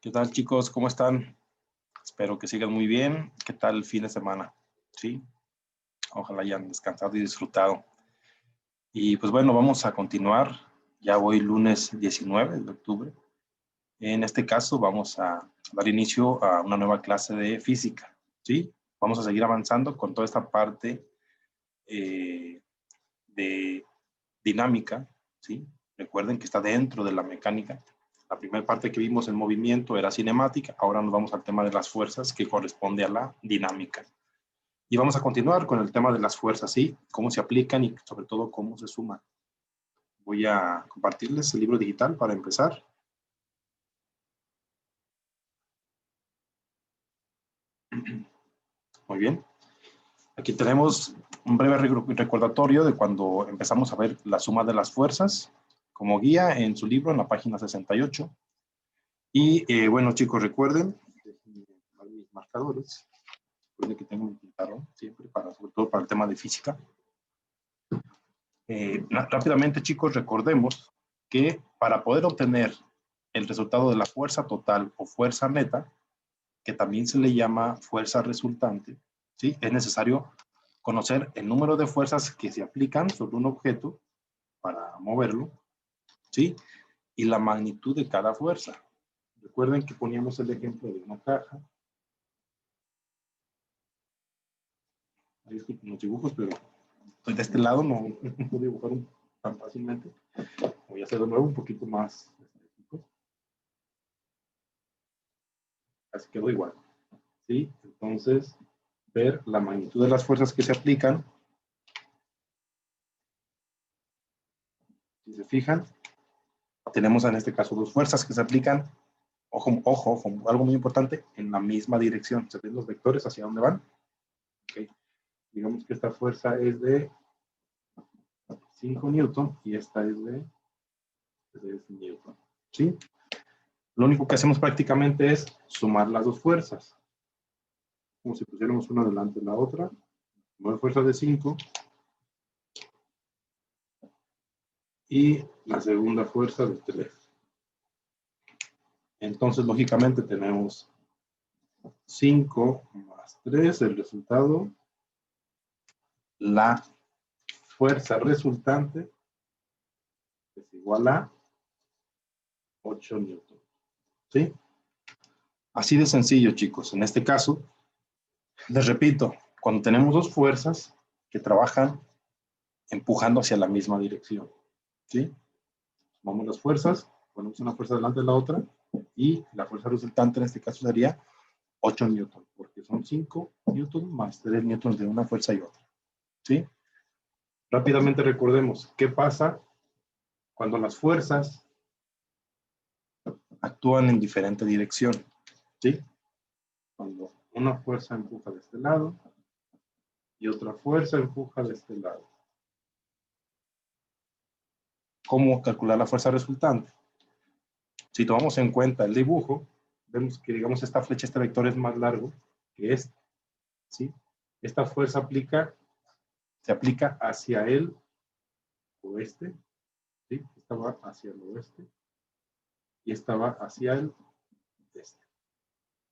¿Qué tal, chicos? ¿Cómo están? Espero que sigan muy bien. ¿Qué tal el fin de semana? ¿Sí? Ojalá hayan descansado y disfrutado. Y pues bueno, vamos a continuar. Ya hoy lunes 19 de octubre. En este caso vamos a dar inicio a una nueva clase de física. ¿Sí? Vamos a seguir avanzando con toda esta parte de dinámica. ¿Sí? Recuerden que está dentro de la mecánica. La primera parte que vimos en movimiento era cinemática, ahora nos vamos al tema de las fuerzas que corresponde a la dinámica. Y vamos a continuar con el tema de las fuerzas, ¿sí? Cómo se aplican y sobre todo cómo se suman. Voy a compartirles el libro digital para empezar. Muy bien. Aquí tenemos un breve recordatorio de cuando empezamos a ver la suma de las fuerzas como guía en su libro en la página 68. Y bueno, chicos, recuerden mis marcadores. Recuerden que tengo un pizarrón siempre, sobre todo para el tema de física. Rápidamente, chicos, recordemos que para poder obtener el resultado de la fuerza total o fuerza neta, que también se le llama fuerza resultante, ¿sí? Es necesario conocer el número de fuerzas que se aplican sobre un objeto para moverlo, ¿sí? Y la magnitud de cada fuerza. Recuerden que poníamos el ejemplo de una caja. Ahí disculpen los dibujos, pero de este lado no puedo dibujar tan fácilmente. Voy a hacer de nuevo un poquito más estético. Así quedó igual. ¿Sí? Entonces, ver la magnitud de las fuerzas que se aplican. Si se fijan, tenemos en este caso dos fuerzas que se aplican, ojo, algo muy importante, en la misma dirección. ¿Se ven los vectores hacia dónde van? Okay. Digamos que esta fuerza es de 5 newton y esta es de 3 newton. ¿Sí? Lo único que hacemos prácticamente es sumar las dos fuerzas. Como si pusiéramos una delante de la otra. Una fuerza de 5 y la segunda fuerza de 3. Entonces, lógicamente, tenemos 5 más 3, el resultado, la fuerza resultante es igual a 8 newton. ¿Sí? Así de sencillo, chicos. En este caso, les repito, cuando tenemos dos fuerzas que trabajan empujando hacia la misma dirección. ¿Sí? Sumamos las fuerzas, ponemos una fuerza delante de la otra y la fuerza resultante en este caso sería 8 newton, porque son 5 newton más 3 newtons de una fuerza y otra. ¿Sí? Rápidamente recordemos qué pasa cuando las fuerzas actúan en diferente dirección. ¿Sí? Cuando una fuerza empuja de este lado y otra fuerza empuja de este lado. ¿Cómo calcular la fuerza resultante? Si tomamos en cuenta el dibujo, vemos que, digamos, esta flecha, este vector es más largo que este. ¿Sí? Esta fuerza se aplica hacia el oeste. ¿Sí? Esta va hacia el oeste y esta va hacia el este.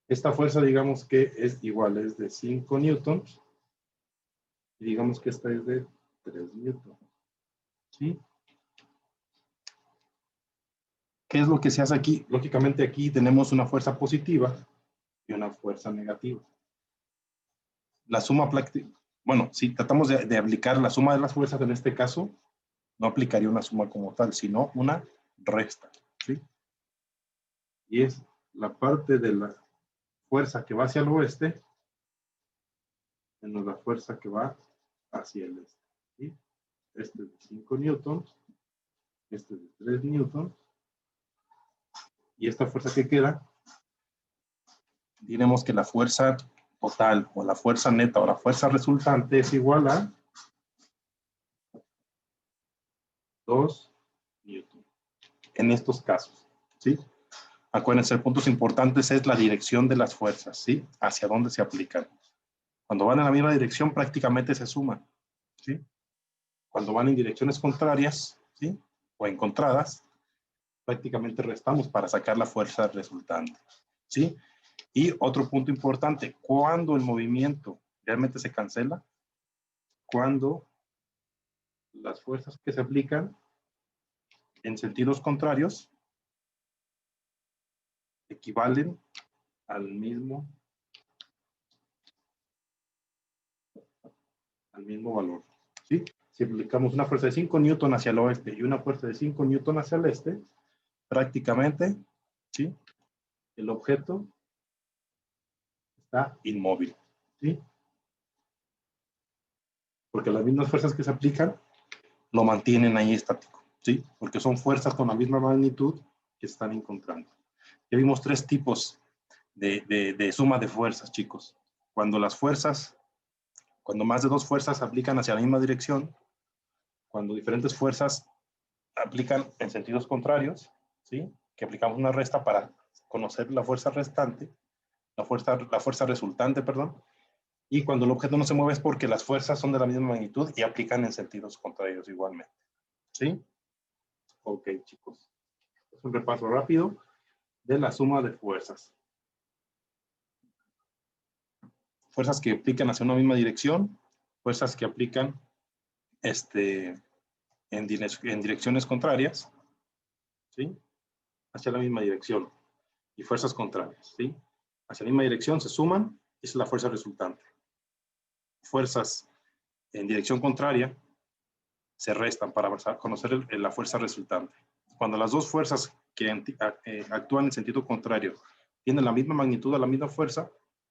Esta fuerza, digamos que es igual, es de 5 newtons y digamos que esta es de 3 newtons. ¿Sí? ¿Qué es lo que se hace aquí? Lógicamente aquí tenemos una fuerza positiva y una fuerza negativa. La suma, bueno, si tratamos de aplicar la suma de las fuerzas en este caso, no aplicaría una suma como tal, sino una resta. ¿Sí? Y es la parte de la fuerza que va hacia el oeste menos la fuerza que va hacia el este. ¿Sí? Este es de 5 newtons, este es de 3 newtons, y esta fuerza que queda, diremos que la fuerza total o la fuerza neta o la fuerza resultante es igual a 2 newtons. En estos casos, ¿sí? Acuérdense, puntos importantes es la dirección de las fuerzas, ¿sí? Hacia dónde se aplican. Cuando van en la misma dirección, prácticamente se suman, ¿sí? Cuando van en direcciones contrarias, ¿sí? O encontradas, prácticamente restamos para sacar la fuerza resultante, ¿sí? Y otro punto importante, cuando el movimiento realmente se cancela, cuando las fuerzas que se aplican en sentidos contrarios equivalen al mismo valor, ¿sí? Si aplicamos una fuerza de 5 newton hacia el oeste y una fuerza de 5 newton hacia el este, prácticamente, ¿sí? El objeto está inmóvil, ¿sí? Porque las mismas fuerzas que se aplican lo mantienen ahí estático, ¿sí? Porque son fuerzas con la misma magnitud que se están encontrando. Ya vimos 3 tipos de suma de fuerzas, chicos. Cuando más de 2 fuerzas aplican hacia la misma dirección, cuando diferentes fuerzas aplican en sentidos contrarios, ¿sí? Que aplicamos una resta para conocer la fuerza restante, la fuerza resultante, perdón, y cuando el objeto no se mueve es porque las fuerzas son de la misma magnitud y aplican en sentidos contrarios igualmente, ¿sí? Ok, chicos. Es un repaso rápido de la suma de fuerzas. Fuerzas que aplican hacia una misma dirección, fuerzas que aplican en direcciones contrarias, ¿sí? Hacia la misma dirección. Y fuerzas contrarias, ¿sí? Hacia la misma dirección se suman, esa es la fuerza resultante. Fuerzas en dirección contraria se restan para conocer la fuerza resultante. Cuando las dos fuerzas que actúan en sentido contrario tienen la misma magnitud, la misma fuerza,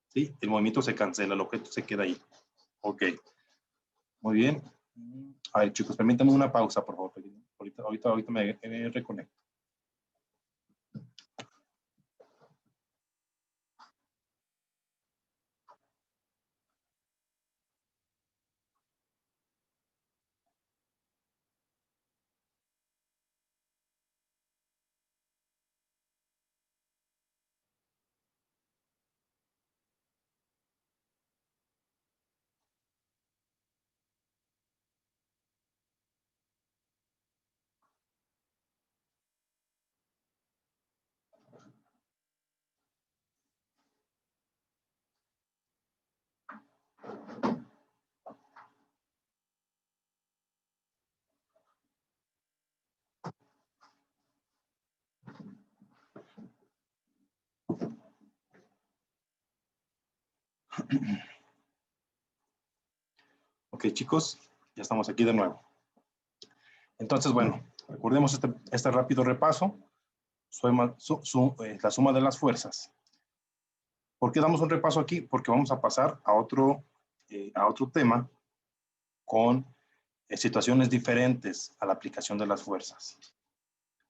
¿sí? El movimiento se cancela, el objeto se queda ahí. Ok, muy bien. A ver, chicos, permítanme una pausa, por favor. Ahorita me reconecto. Ok, chicos, ya estamos aquí de nuevo. Entonces, bueno, recordemos este rápido repaso. La suma de las fuerzas. ¿Por qué damos un repaso aquí? Porque vamos a pasar a otro tema con situaciones diferentes a la aplicación de las fuerzas.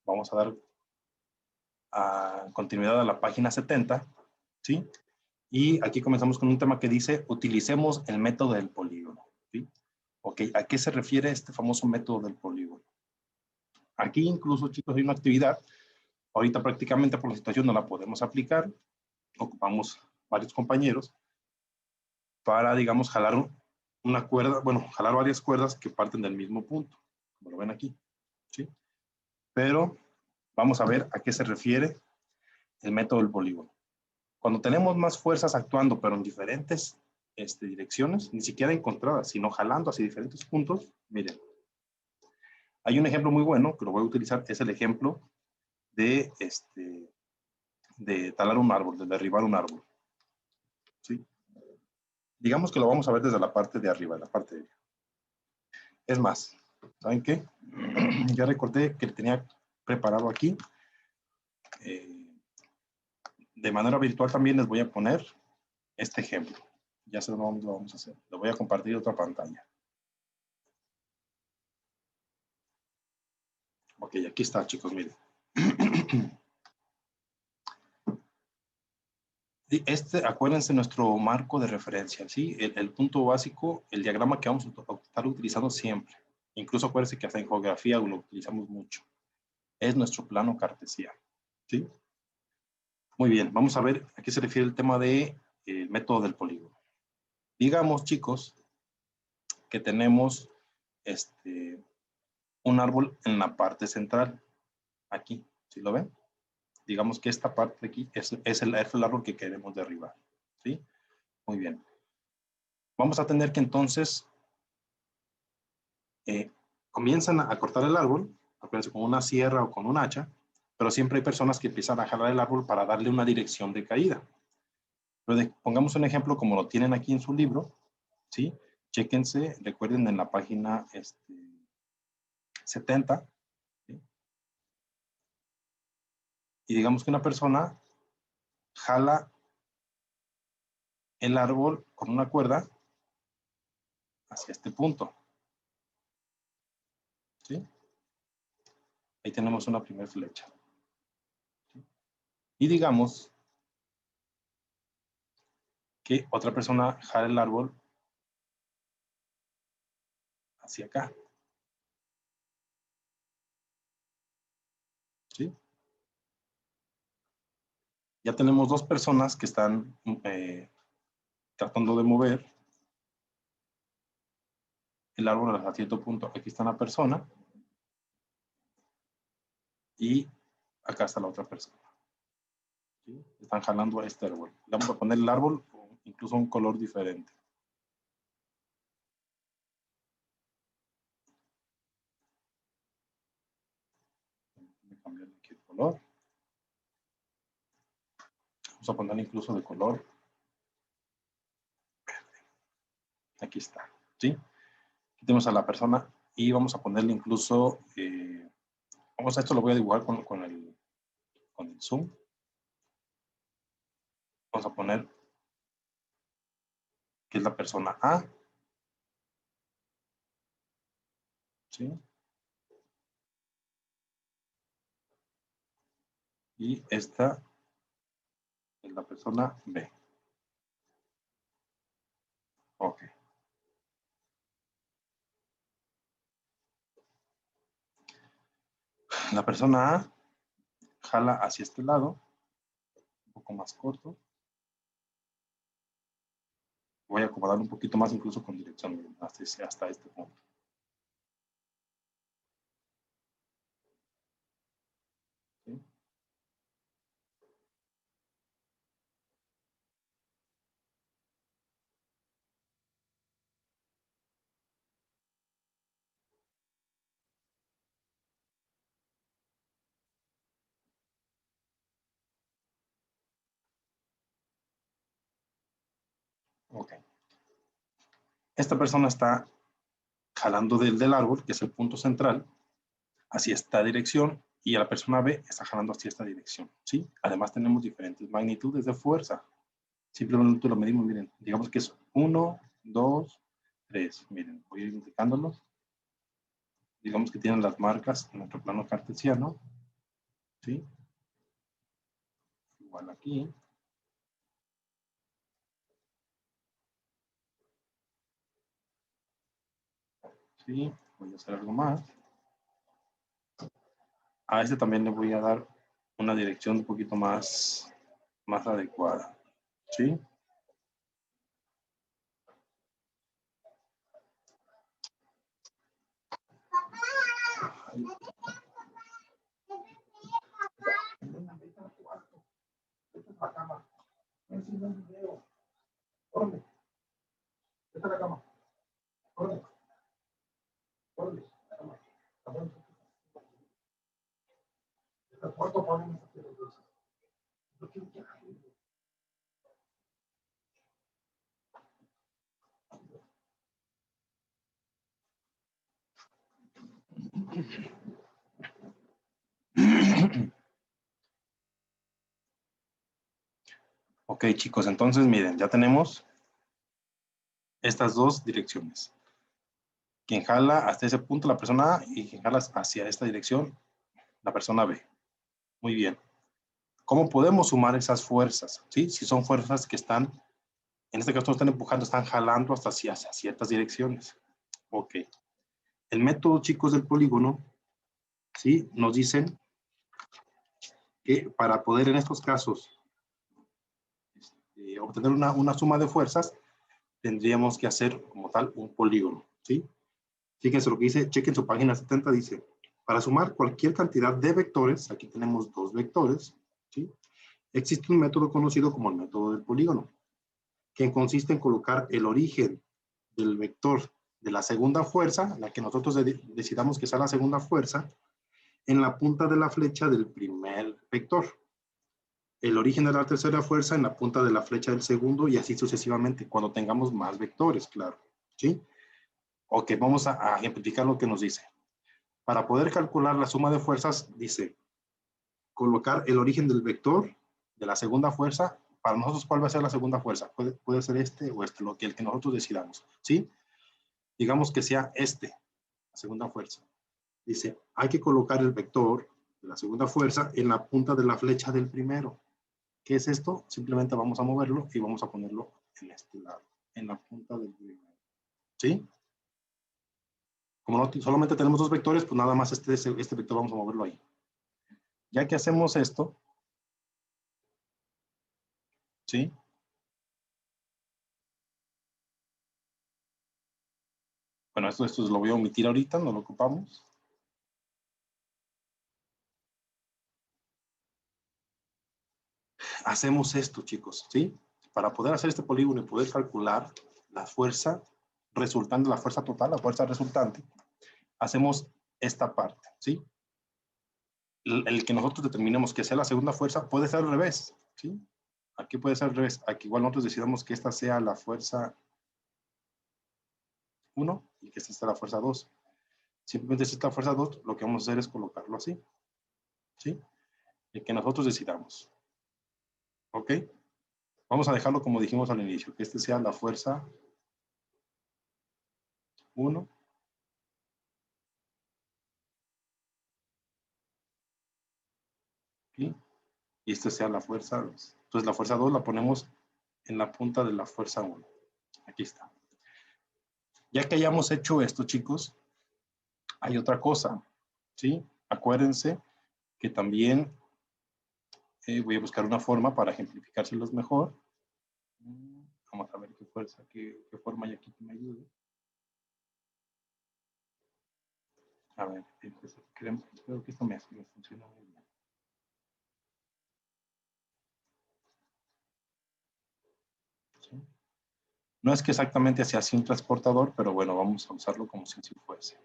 Vamos a dar continuidad a la página 70, ¿sí? Y aquí comenzamos con un tema que dice, utilicemos el método del polígono, ¿sí? Ok, ¿a qué se refiere este famoso método del polígono? Aquí incluso, chicos, hay una actividad, ahorita prácticamente por la situación no la podemos aplicar, ocupamos varios compañeros para, digamos, jalar una cuerda, bueno, jalar varias cuerdas que parten del mismo punto, como lo ven aquí, ¿sí? Pero vamos a ver a qué se refiere el método del polígono. Cuando tenemos más fuerzas actuando, pero en diferentes direcciones, ni siquiera encontradas, sino jalando hacia diferentes puntos, miren, hay un ejemplo muy bueno que lo voy a utilizar, es el ejemplo de, de talar un árbol, de derribar un árbol, ¿sí? Digamos que lo vamos a ver desde la parte de arriba, la parte de... Es más, ¿saben qué? Ya recordé que tenía preparado aquí. De manera virtual también les voy a poner este ejemplo. Ya sé dónde lo vamos a hacer. Lo voy a compartir otra pantalla. Ok, aquí está, chicos, miren. Acuérdense nuestro marco de referencia, ¿sí? El punto básico, el diagrama que vamos a estar utilizando siempre. Incluso acuérdense que hasta en geografía lo utilizamos mucho. Es nuestro plano cartesiano, ¿sí? Muy bien, vamos a ver a qué se refiere el tema del método del polígono. Digamos, chicos, que tenemos un árbol en la parte central, aquí, ¿Sí lo ven? Digamos que esta parte de aquí es el árbol que queremos derribar. ¿Sí? Muy bien. Vamos a tener que entonces comienzan a cortar el árbol, acuérdense, con una sierra o con un hacha, pero siempre hay personas que empiezan a jalar el árbol para darle una dirección de caída. Entonces, pongamos un ejemplo como lo tienen aquí en su libro, ¿sí? Chéquense, recuerden en la página 70, ¿sí? Y digamos que una persona jala el árbol con una cuerda hacia este punto, ¿sí? Ahí tenemos una primera flecha, ¿sí? Y digamos que otra persona jala el árbol hacia acá, ¿sí? Ya tenemos dos personas que están tratando de mover el árbol a cierto punto. Aquí está una persona y acá está la otra persona, ¿sí? Están jalando a este árbol. Le vamos a poner el árbol incluso un color diferente. Voy a cambiar aquí el color. Vamos a poner incluso de color verde. Aquí está, ¿sí? Aquí tenemos a la persona y vamos a ponerle incluso, esto lo voy a dibujar con el zoom. Vamos a poner que es la persona A, ¿sí? Y esta es la persona B. Ok. La persona A jala hacia este lado, un poco más corto. Voy a acomodar un poquito más, incluso con dirección hasta este punto. ¿Sí? Ok. Esta persona está jalando del árbol, que es el punto central, hacia esta dirección, y a la persona B está jalando hacia esta dirección, ¿sí? Además tenemos diferentes magnitudes de fuerza. Simplemente lo medimos, miren, digamos que es 1, 2, 3. Miren, voy a ir indicándolos. Digamos que tienen las marcas en nuestro plano cartesiano, ¿sí? Igual aquí. ¿Sí? Voy a hacer algo más. A este también le voy a dar una dirección un poquito más adecuada, ¿sí? Ahí. Esta es la cama. Ven, sí, ven, video. Órale. Esta es la cama. Órale. Órale. La cama. Esta es cuarto para mí. Ok, chicos, entonces miren, ya tenemos estas dos direcciones. Quien jala hasta ese punto, la persona A, y quien jala hacia esta dirección, la persona B. Muy bien. ¿Cómo podemos sumar esas fuerzas? ¿Sí? Si son fuerzas que están, en este caso no están empujando, están jalando hasta hacia ciertas direcciones. Ok. El método, chicos, del polígono, ¿sí? Nos dicen que para poder en estos casos obtener una suma de fuerzas, tendríamos que hacer como tal un polígono, ¿sí? Fíjense lo que dice, chequen su página 70, dice, Para sumar cualquier cantidad de vectores, aquí tenemos dos vectores, ¿sí? Existe un método conocido como el método del polígono, que consiste en colocar el origen del vector de la segunda fuerza, la que nosotros decidamos que sea la segunda fuerza, en la punta de la flecha del primer vector. El origen de la tercera fuerza en la punta de la flecha del segundo y así sucesivamente, cuando tengamos más vectores, claro. ¿Sí? Ok, vamos a ejemplificar lo que nos dice. Para poder calcular la suma de fuerzas, dice, colocar el origen del vector de la segunda fuerza. Para nosotros, ¿cuál va a ser la segunda fuerza? Puede ser este o este, el que nosotros decidamos. ¿Sí? Digamos que sea este, la segunda fuerza. Dice, hay que colocar el vector de la segunda fuerza en la punta de la flecha del primero. ¿Qué es esto? Simplemente vamos a moverlo y vamos a ponerlo en este lado, en la punta del primero. ¿Sí? Como no, solamente tenemos dos vectores, pues nada más este vector vamos a moverlo ahí. Ya que hacemos esto, ¿sí? Bueno, esto lo voy a omitir ahorita, no lo ocupamos. Hacemos esto, chicos, ¿sí? Para poder hacer este polígono y poder calcular la fuerza resultante, la fuerza total, la fuerza resultante, hacemos esta parte, ¿sí? El que nosotros determinemos que sea la segunda fuerza puede ser al revés, ¿sí? Aquí puede ser al revés. Aquí igual nosotros decidamos que esta sea la fuerza 1 y que esta sea la fuerza 2. Simplemente si esta fuerza 2, lo que vamos a hacer es colocarlo así, ¿sí? El que nosotros decidamos. ¿Ok? Vamos a dejarlo como dijimos al inicio, que este sea la fuerza 1. ¿Sí? Y esta sea la fuerza 2. Entonces la fuerza 2 la ponemos en la punta de la fuerza 1. Aquí está. Ya que hayamos hecho esto, chicos, hay otra cosa, ¿sí? Acuérdense que también voy a buscar una forma para ejemplificárselos mejor. Vamos a ver qué fuerza, qué forma hay aquí que me ayude. A ver, creo que esto me funciona muy bien. ¿Sí? No es que exactamente sea así un transportador, pero bueno, vamos a usarlo como si así fuese.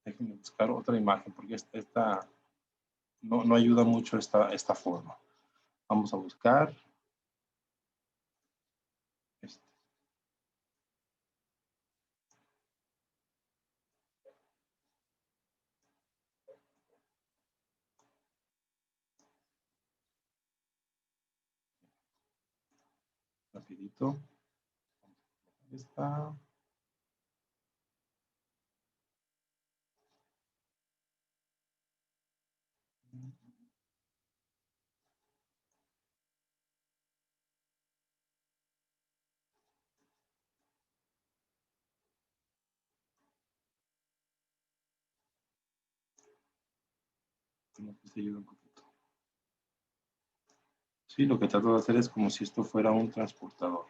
Déjenme buscar otra imagen, porque esta no ayuda mucho esta forma. Vamos a buscar este. Rapidito. Esta. Como que se ayuda un poquito. Sí, lo que trato de hacer es como si esto fuera un transportador.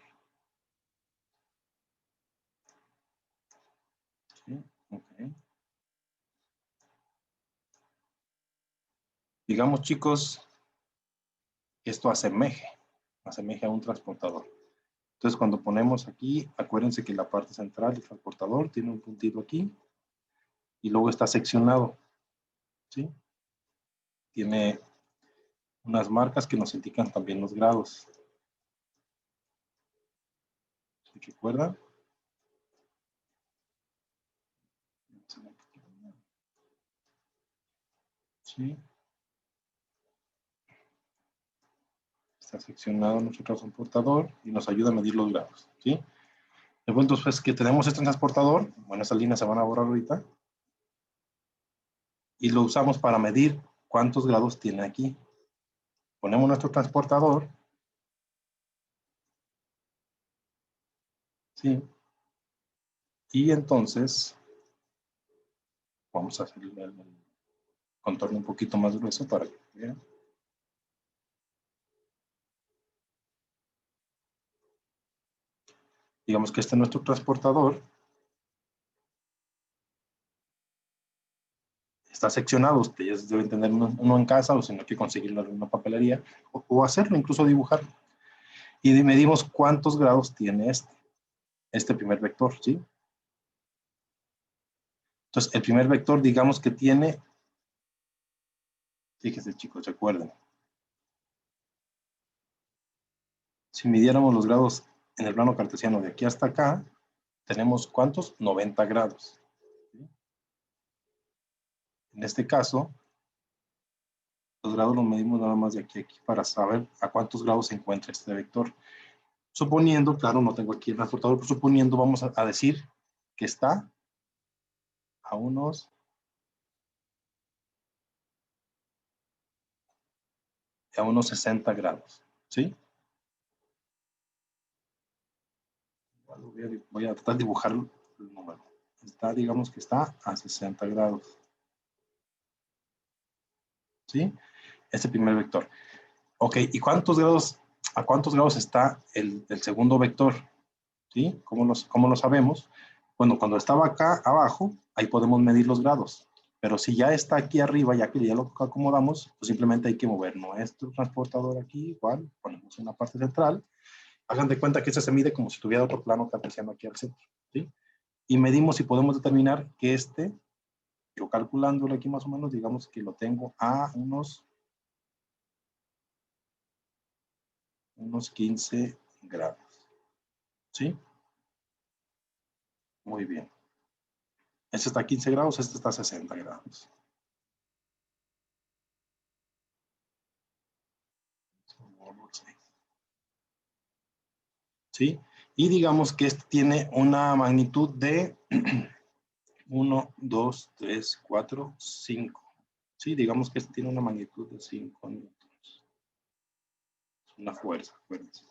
¿Sí? Okay. Digamos, chicos, esto asemeje a un transportador. Entonces, cuando ponemos aquí, acuérdense que la parte central del transportador tiene un puntito aquí y luego está seccionado, ¿sí? Tiene unas marcas que nos indican también los grados. ¿Sí que recuerdan? ¿Sí? Está seccionado nuestro transportador y nos ayuda a medir los grados, ¿sí? El punto es que tenemos este transportador, bueno, esas líneas se van a borrar ahorita, y lo usamos para medir cuántos grados tiene aquí. Ponemos nuestro transportador, ¿sí? Y entonces vamos a hacer el contorno un poquito más grueso para que vean. Digamos que este es nuestro transportador. está seccionado, ustedes deben tener uno en casa, o si no hay que conseguirlo en una papelería, o hacerlo, incluso dibujarlo. Y medimos cuántos grados tiene este primer vector, ¿sí? Entonces, el primer vector, digamos que tiene, fíjense chicos, recuerden, si midiéramos los grados en el plano cartesiano de aquí hasta acá, tenemos ¿cuántos? 90 grados. ¿Sí? En este caso, los grados los medimos nada más de aquí a aquí para saber a cuántos grados se encuentra este vector. Suponiendo, claro, no tengo aquí el transportador, pero suponiendo, vamos a decir que está a unos 60 grados, ¿sí? Voy a tratar de dibujar el número. Digamos que está a 60 grados, ¿sí? Este primer vector. Ok, ¿y a cuántos grados está el segundo vector? ¿Sí? ¿Cómo lo sabemos? Bueno, cuando estaba acá abajo, ahí podemos medir los grados. Pero si ya está aquí arriba, ya que ya lo acomodamos, pues simplemente hay que mover nuestro transportador aquí, igual, ponemos en la parte central. Hagan de cuenta que este se mide como si tuviera otro plano cartesiano aquí al centro, ¿sí? Y medimos y podemos determinar que yo calculándolo aquí más o menos, digamos que lo tengo a unos 15 grados, ¿sí? Muy bien. Este está a 15 grados, este está a 60 grados. ¿Sí? Y digamos que este tiene una magnitud de 1, 2, 3, 4, 5. ¿Sí? Digamos que este tiene una magnitud de 5 newtons. Es una fuerza, acuérdense.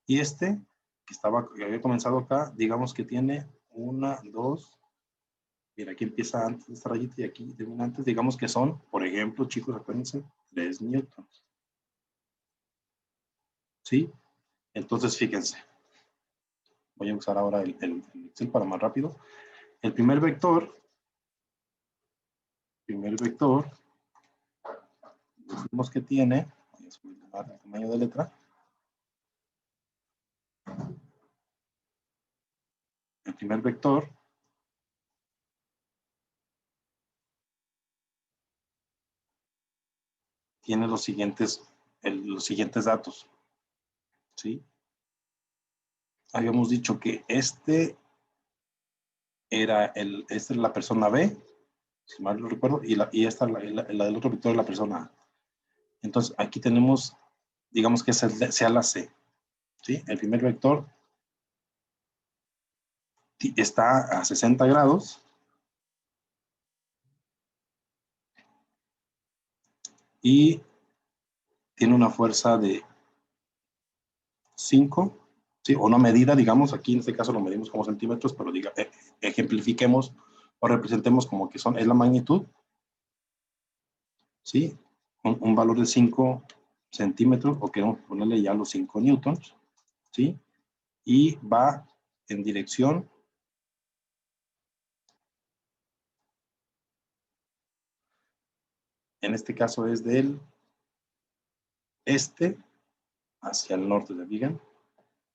Y que había comenzado acá, digamos que tiene 1, 2, mira, aquí empieza antes de esta rayita y aquí termina antes, digamos que son, por ejemplo, chicos, acuérdense, 3 newtons. ¿Sí? Entonces, fíjense. Voy a usar ahora el Excel para más rápido. El primer vector, decimos que tiene, voy a subir el tamaño de letra. El primer vector tiene los siguientes datos, ¿sí? Habíamos dicho que esta es la persona B, si mal no recuerdo, y esta la del otro vector es la persona A. Entonces, aquí tenemos, digamos que sea la C, ¿sí? El primer vector está a 60 grados y tiene una fuerza de 5, ¿sí? O una medida, digamos, aquí en este caso lo medimos como centímetros, pero ejemplifiquemos o representemos como que es la magnitud, ¿sí? Un valor de 5 centímetros, o queremos ponerle ya los 5 newtons, ¿sí? Y va en dirección en este caso es del este hacia el norte de Vigan.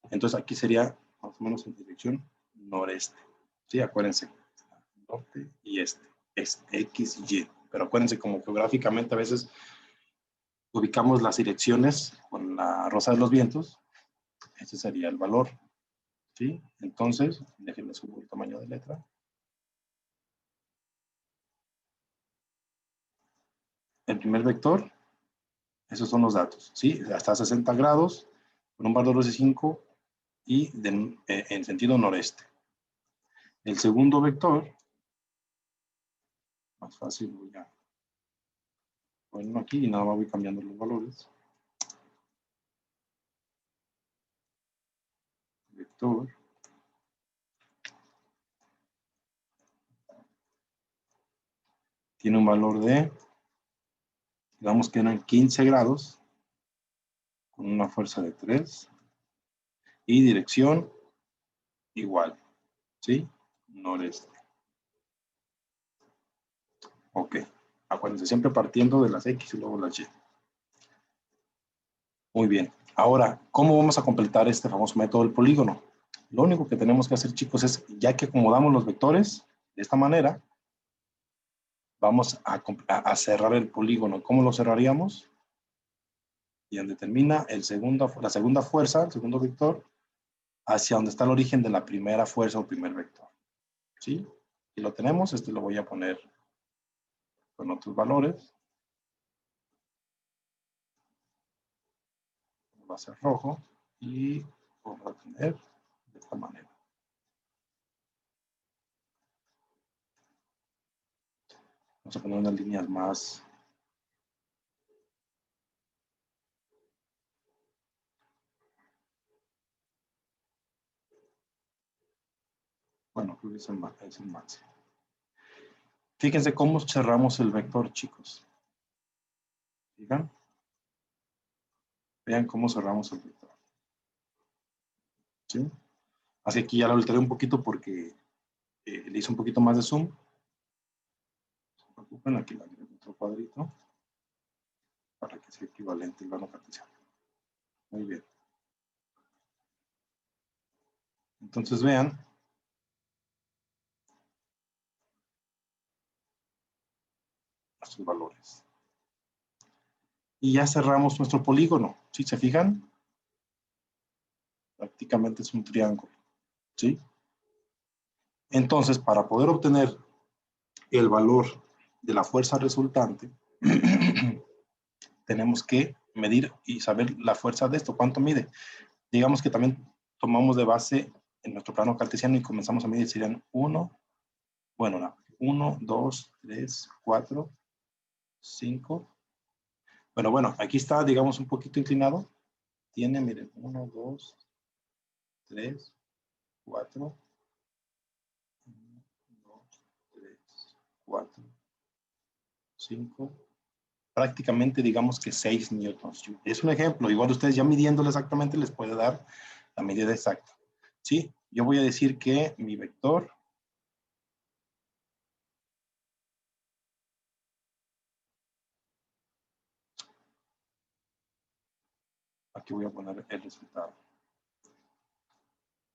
Entonces aquí sería más o menos en dirección noreste. Sí, acuérdense, norte y este, es X y Y. Pero acuérdense, como geográficamente a veces ubicamos las direcciones con la rosa de los vientos, ese sería el valor. ¿Sí? Entonces, déjenme subir el tamaño de letra. El primer vector, esos son los datos. ¿Sí? Hasta 60 grados, con un valor de 5 y en sentido noreste. El segundo vector, más fácil, voy a ponerlo aquí y nada más voy cambiando los valores. Vector. Tiene un valor de, digamos que eran 15 grados, con una fuerza de 3 y dirección igual, ¿sí? Noreste. Ok. Acuérdense, siempre partiendo de las X y luego las Y. Muy bien. Ahora, ¿cómo vamos a completar este famoso método del polígono? Lo único que tenemos que hacer, chicos, es, ya que acomodamos los vectores de esta manera, vamos a cerrar el polígono. ¿Cómo lo cerraríamos? Y donde termina la segunda fuerza, el segundo vector, hacia donde está el origen de la primera fuerza o primer vector. ¿Sí? Y lo tenemos, este lo voy a poner con otros valores. Va a ser rojo y vamos a tener de esta manera. Vamos a poner unas líneas más. Bueno, creo que es el máximo. Fíjense cómo cerramos el vector, chicos. ¿Fijan? Vean cómo cerramos el vector. ¿Sí? Así que aquí ya lo alteré un poquito porque le hice un poquito más de zoom. No se preocupen, aquí le agrego otro cuadrito para que sea equivalente al plano cartesiano. Muy bien. Entonces vean. Nuestros valores. Y ya cerramos nuestro polígono. ¿Sí se fijan? Prácticamente es un triángulo. ¿Sí? Entonces, para poder obtener el valor de la fuerza resultante, tenemos que medir y saber la fuerza de esto, cuánto mide. Digamos que también tomamos de base en nuestro plano cartesiano y comenzamos a medir, serían 1, 2, 3, 4, 5. Bueno, aquí está, digamos, un poquito inclinado. Tiene, miren, 1, 2, 3, 4, 1, 2, 3, 4, 5, prácticamente digamos que 6 newtons. Es un ejemplo, igual ustedes ya midiéndolo exactamente les puede dar la medida exacta. ¿Sí? Yo voy a decir que mi vector aquí voy a poner el resultado.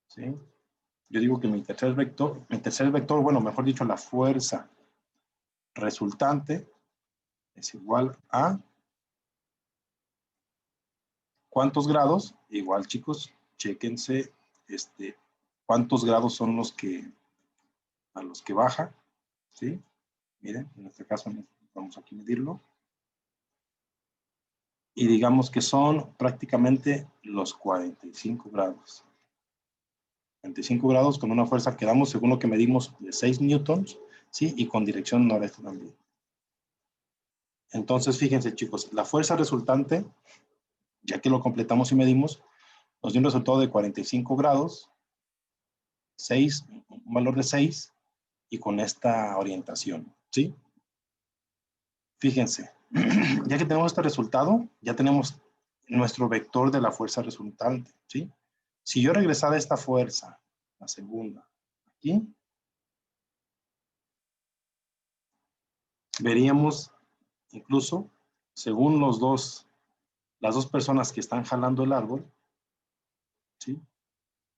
¿Sí? Yo digo que mi tercer vector, bueno, mejor dicho, la fuerza resultante es igual a ¿cuántos grados? Igual, chicos, chéquense cuántos grados son a los que baja, ¿sí? Miren, en este caso vamos aquí a medirlo. Y digamos que son prácticamente los 45 grados. 45 grados con una fuerza que damos, según lo que medimos, de 6 newtons, ¿sí? Y con dirección noreste también. Entonces, fíjense, chicos, la fuerza resultante, ya que lo completamos y medimos, nos dio un resultado de 45 grados, 6, un valor de 6, y con esta orientación, ¿sí? Fíjense, ya que tenemos este resultado, ya tenemos nuestro vector de la fuerza resultante, ¿sí? Si yo regresara esta fuerza, la segunda, aquí, veríamos incluso, según las dos personas que están jalando el árbol, ¿sí?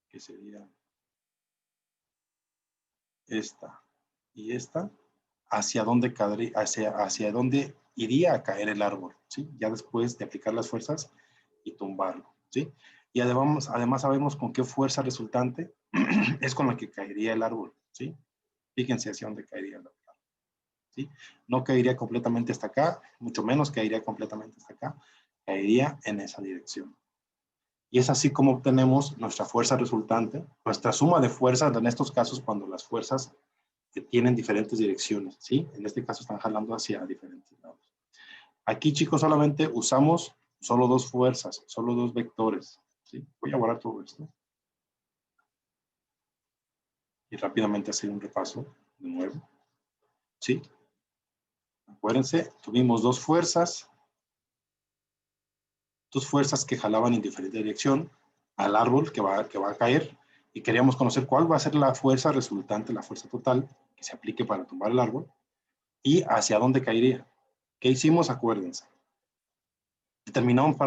Que sería esta y esta, hacia dónde iría a caer el árbol, ¿sí? Ya después de aplicar las fuerzas y tumbarlo, ¿sí? Y además sabemos con qué fuerza resultante es con la que caería el árbol, ¿sí? Fíjense hacia dónde caería el árbol, ¿sí? No caería completamente hasta acá, mucho menos caería completamente hasta acá, caería en esa dirección. Y es así como obtenemos nuestra fuerza resultante, nuestra suma de fuerzas en estos casos cuando las fuerzas que tienen diferentes direcciones, ¿sí? En este caso están jalando hacia diferentes lados. Aquí, chicos, solamente usamos solo dos fuerzas, solo dos vectores, ¿sí? Voy a borrar todo esto. Y rápidamente hacer un repaso de nuevo, ¿sí? Acuérdense, tuvimos dos fuerzas que jalaban en diferente dirección al árbol que va a caer y queríamos conocer cuál va a ser la fuerza resultante, la fuerza total que se aplique para tumbar el árbol. ¿Y hacia dónde caería? ¿Qué hicimos? Acuérdense. Determinamos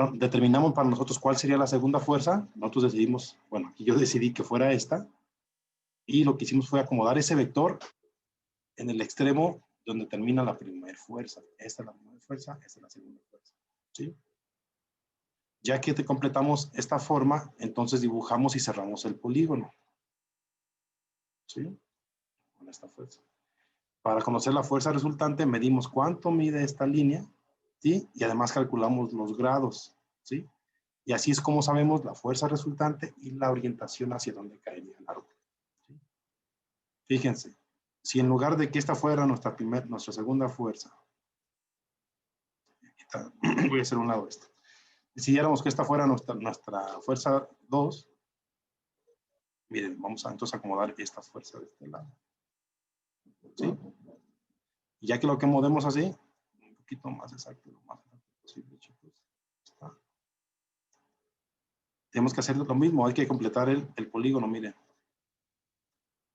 para nosotros cuál sería la segunda fuerza. Nosotros decidimos, bueno, aquí yo decidí que fuera esta. Y lo que hicimos fue acomodar ese vector en el extremo donde termina la primera fuerza. Esta es la primera fuerza, esta es la segunda fuerza. ¿Sí? Ya que te completamos esta forma, entonces dibujamos y cerramos el polígono. ¿Sí? Con esta fuerza. Para conocer la fuerza resultante, medimos cuánto mide esta línea, ¿sí? Y además calculamos los grados, ¿sí? Y así es como sabemos la fuerza resultante y la orientación hacia dónde caería el árbol. ¿Sí? Fíjense, si en lugar de que esta fuera nuestra segunda fuerza, voy a hacer un lado esto. Decidiéramos que esta fuera nuestra fuerza 2, miren, vamos a entonces acomodar esta fuerza de este lado. ¿Sí? Y ya que lo acomodemos así, un poquito más exacto, lo más exacto posible, chicos. Está. Tenemos que hacer lo mismo, hay que completar el polígono, miren.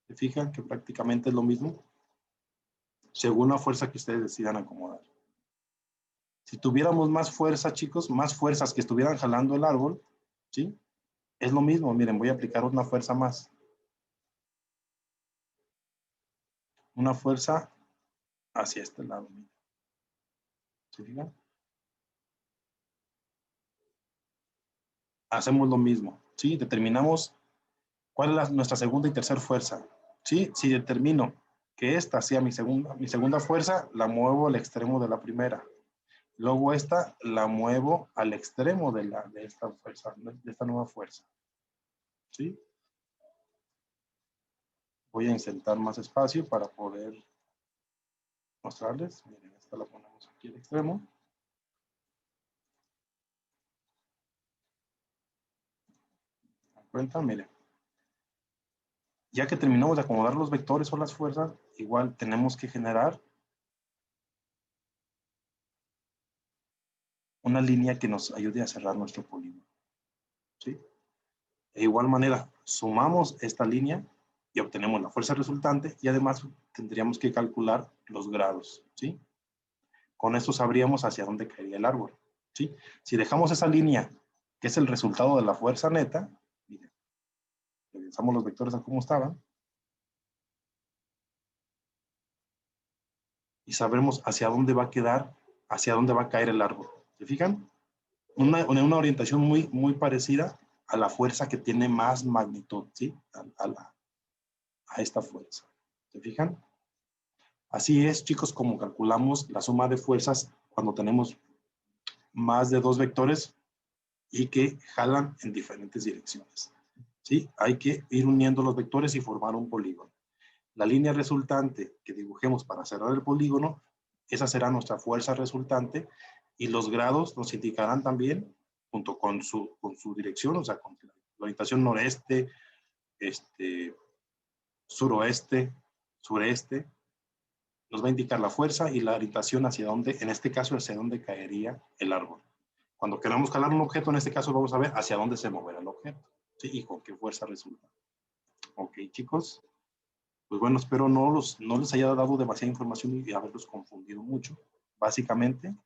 ¿Se fijan que prácticamente es lo mismo? Según la fuerza que ustedes decidan acomodar. Si tuviéramos más fuerza, chicos, más fuerzas que estuvieran jalando el árbol, ¿sí? Es lo mismo, miren, voy a aplicar una fuerza más. Una fuerza hacia este lado, miren. ¿Se fijan? Hacemos lo mismo, ¿sí? Determinamos cuál es nuestra segunda y tercera fuerza, ¿sí? Si determino que esta sea mi segunda fuerza, la muevo al extremo de la primera. Luego esta la muevo al extremo de esta fuerza, de esta nueva fuerza, ¿sí? Voy a insertar más espacio para poder mostrarles. Miren, esta la ponemos aquí al extremo. ¿Se dan cuenta? Miren. Ya que terminamos de acomodar los vectores o las fuerzas, igual tenemos que generar una línea que nos ayude a cerrar nuestro polígono, ¿sí? De igual manera, sumamos esta línea y obtenemos la fuerza resultante y además tendríamos que calcular los grados, ¿sí? Con esto sabríamos hacia dónde caería el árbol, ¿sí? Si dejamos esa línea, que es el resultado de la fuerza neta, miren, revisamos los vectores a cómo estaban, y sabremos hacia dónde va a quedar, hacia dónde va a caer el árbol. ¿Se fijan? Una orientación muy parecida a la fuerza que tiene más magnitud, ¿sí? A esta fuerza. ¿Se fijan? Así es, chicos, como calculamos la suma de fuerzas cuando tenemos más de dos vectores y que jalan en diferentes direcciones. ¿Sí? Hay que ir uniendo los vectores y formar un polígono. La línea resultante que dibujemos para cerrar el polígono, esa será nuestra fuerza resultante y los grados nos indicarán también, junto con su dirección, o sea, con la orientación noreste, suroeste, sureste, nos va a indicar la fuerza y la orientación hacia dónde, en este caso, hacia dónde caería el árbol. Cuando queramos jalar un objeto, en este caso vamos a ver hacia dónde se moverá el objeto, ¿sí? Y con qué fuerza resulta. Ok, chicos. Pues bueno, espero no les haya dado demasiada información y haberlos confundido mucho. Básicamente,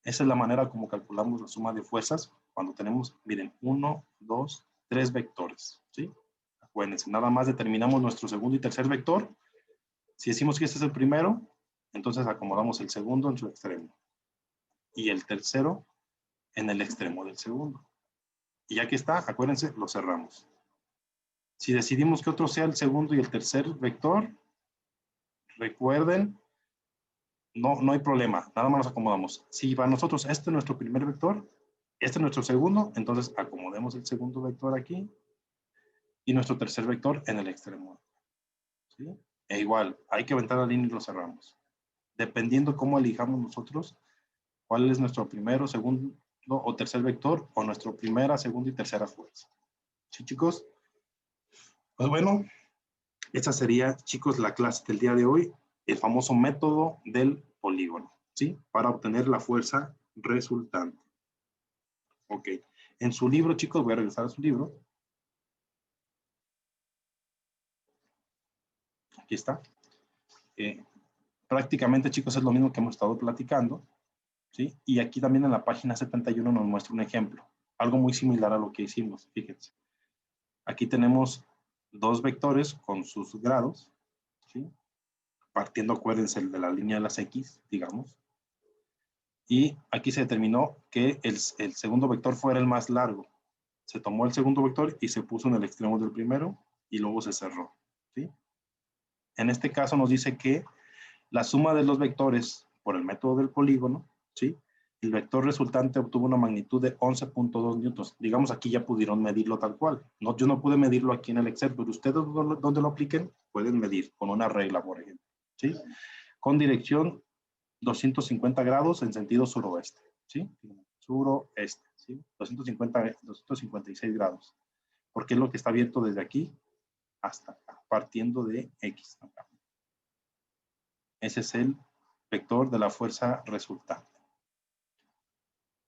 esa es la manera como calculamos la suma de fuerzas cuando tenemos, miren, 1, 2, 3 vectores, ¿sí? Acuérdense, nada más determinamos nuestro segundo y tercer vector. Si decimos que este es el primero, entonces acomodamos el segundo en su extremo y el tercero en el extremo del segundo. Y ya que está, acuérdense, lo cerramos. Si decidimos que otro sea el segundo y el tercer vector, recuerden, no hay problema, nada más nos acomodamos. Si para nosotros este es nuestro primer vector, este es nuestro segundo, entonces acomodemos el segundo vector aquí y nuestro tercer vector en el extremo, ¿sí? E igual, hay que aventar la línea y lo cerramos. Dependiendo cómo elijamos nosotros, cuál es nuestro primero, segundo o tercer vector o nuestro primera, segunda y tercera fuerza. ¿Sí, chicos? Pues bueno, esa sería, chicos, la clase del día de hoy, el famoso método del polígono, ¿sí? Para obtener la fuerza resultante. Ok. En su libro, chicos, voy a regresar a su libro. Aquí está. Prácticamente, chicos, es lo mismo que hemos estado platicando, ¿sí? Y aquí también en la página 71 nos muestra un ejemplo, algo muy similar a lo que hicimos, fíjense. Aquí tenemos dos vectores con sus grados, ¿sí? Partiendo, acuérdense, de la línea de las X, digamos. Y aquí se determinó que el segundo vector fuera el más largo. Se tomó el segundo vector y se puso en el extremo del primero y luego se cerró, ¿sí? En este caso nos dice que la suma de los vectores por el método del polígono, ¿sí? El vector resultante obtuvo una magnitud de 11.2 newtons. Digamos, aquí ya pudieron medirlo tal cual. No, yo no pude medirlo aquí en el Excel, pero ustedes donde lo apliquen pueden medir con una regla, por ejemplo, ¿sí? Con dirección 250 grados en sentido suroeste, ¿sí? Suroeste, ¿sí? 256 grados. Porque es lo que está abierto desde aquí hasta acá, partiendo de X. Acá. Ese es el vector de la fuerza resultante.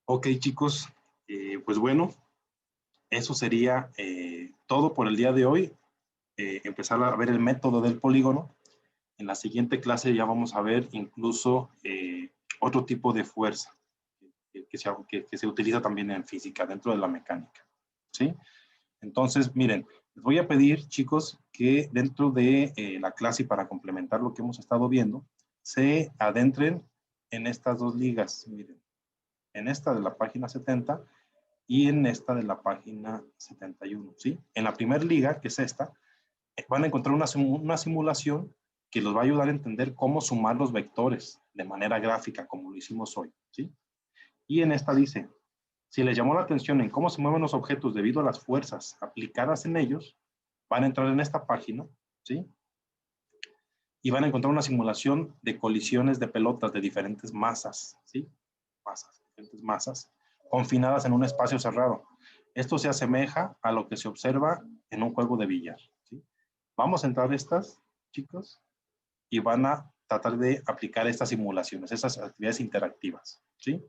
Ok, chicos, pues bueno, eso sería todo por el día de hoy. Empezar a ver el método del polígono. En la siguiente clase ya vamos a ver incluso otro tipo de fuerza que se utiliza también en física, dentro de la mecánica. ¿Sí? Entonces, miren, les voy a pedir, chicos, que dentro de la clase, para complementar lo que hemos estado viendo, se adentren en estas dos ligas. Miren, en esta de la página 70 y en esta de la página 71. ¿Sí? En la primera liga, que es esta, van a encontrar una simulación que los va a ayudar a entender cómo sumar los vectores de manera gráfica, como lo hicimos hoy. ¿Sí? Y en esta dice, si les llamó la atención en cómo se mueven los objetos debido a las fuerzas aplicadas en ellos, van a entrar en esta página, ¿sí? Y van a encontrar una simulación de colisiones de pelotas de diferentes masas, ¿sí? Diferentes masas, confinadas en un espacio cerrado. Esto se asemeja a lo que se observa en un juego de billar, ¿sí? Vamos a entrar a estas, chicos, y van a tratar de aplicar estas simulaciones, esas actividades interactivas, ¿sí?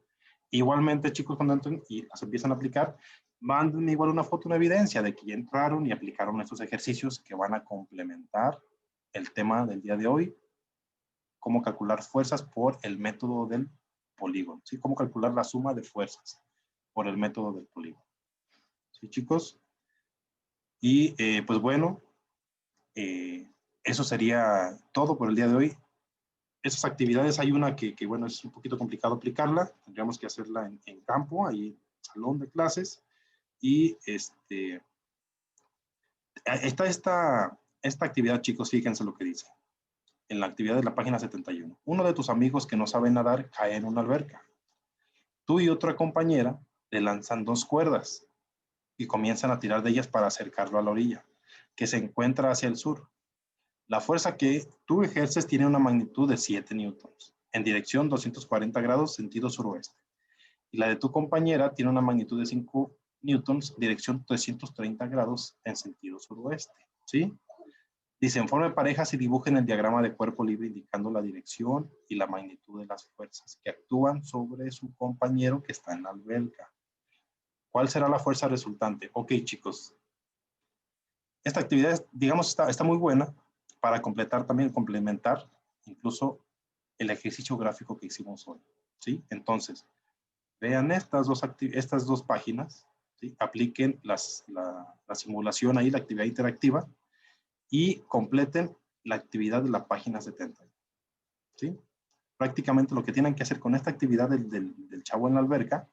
Igualmente, chicos, cuando entren y las empiezan a aplicar, manden igual una foto, una evidencia de que ya entraron y aplicaron estos ejercicios que van a complementar el tema del día de hoy, cómo calcular fuerzas por el método del polígono, ¿sí? Cómo calcular la suma de fuerzas por el método del polígono. ¿Sí, chicos? Y pues bueno, eso sería todo por el día de hoy. Esas actividades, hay una que, bueno, es un poquito complicado aplicarla, tendríamos que hacerla en campo, ahí en el salón de clases, y está esta actividad, chicos, fíjense lo que dice, en la actividad de la página 71. Uno de tus amigos que no sabe nadar cae en una alberca. Tú y otra compañera le lanzan dos cuerdas y comienzan a tirar de ellas para acercarlo a la orilla, que se encuentra hacia el sur. La fuerza que tú ejerces tiene una magnitud de 7 newtons, en dirección 240 grados, sentido suroeste. Y la de tu compañera tiene una magnitud de 5 newtons, dirección 330 grados, en sentido suroeste. ¿Sí? Dice, en forma de parejas y dibujen el diagrama de cuerpo libre indicando la dirección y la magnitud de las fuerzas que actúan sobre su compañero que está en la alberca. ¿Cuál será la fuerza resultante? Ok, chicos. Esta actividad, digamos, está muy buena para complementar incluso el ejercicio gráfico que hicimos hoy. ¿Sí? Entonces, vean estas dos páginas, ¿sí? Apliquen la simulación ahí, la actividad interactiva, y completen la actividad de la página 70. ¿Sí? Prácticamente lo que tienen que hacer con esta actividad del chavo en la alberca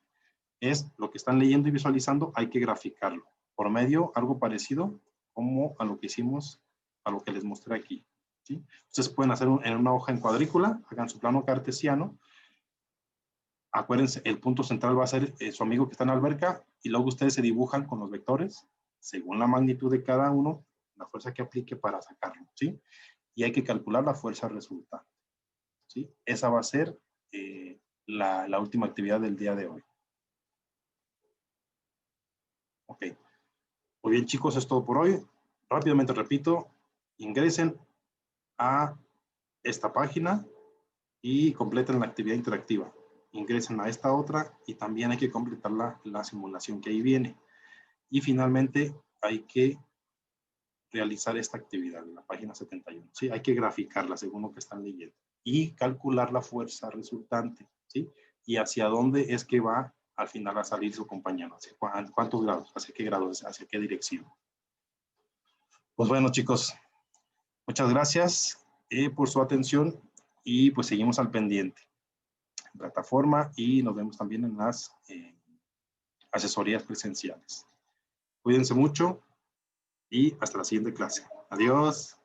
es lo que están leyendo y visualizando, hay que graficarlo por medio, algo parecido como a lo que hicimos, a lo que les mostré aquí. ¿Sí? Ustedes pueden hacer en una hoja en cuadrícula, hagan su plano cartesiano. Acuérdense, el punto central va a ser su amigo que está en la alberca, y luego ustedes se dibujan con los vectores, según la magnitud de cada uno, la fuerza que aplique para sacarlo, ¿sí? Y hay que calcular la fuerza resultante, ¿sí? Esa va a ser la última actividad del día de hoy. Ok. Muy bien, chicos, es todo por hoy. Rápidamente repito, ingresen a esta página y completen la actividad interactiva. Ingresen a esta otra y también hay que completar la simulación que ahí viene. Y finalmente hay que realizar esta actividad en la página 71. Sí, hay que graficarla según lo que están leyendo. y calcular la fuerza resultante, ¿sí? Y hacia dónde es que va al final a salir su compañero, hacia cuántos grados, hacia qué grados, hacia qué dirección. Pues bueno, chicos, muchas gracias por su atención y pues seguimos al pendiente en plataforma y nos vemos también en las asesorías presenciales. Cuídense mucho y hasta la siguiente clase. Adiós.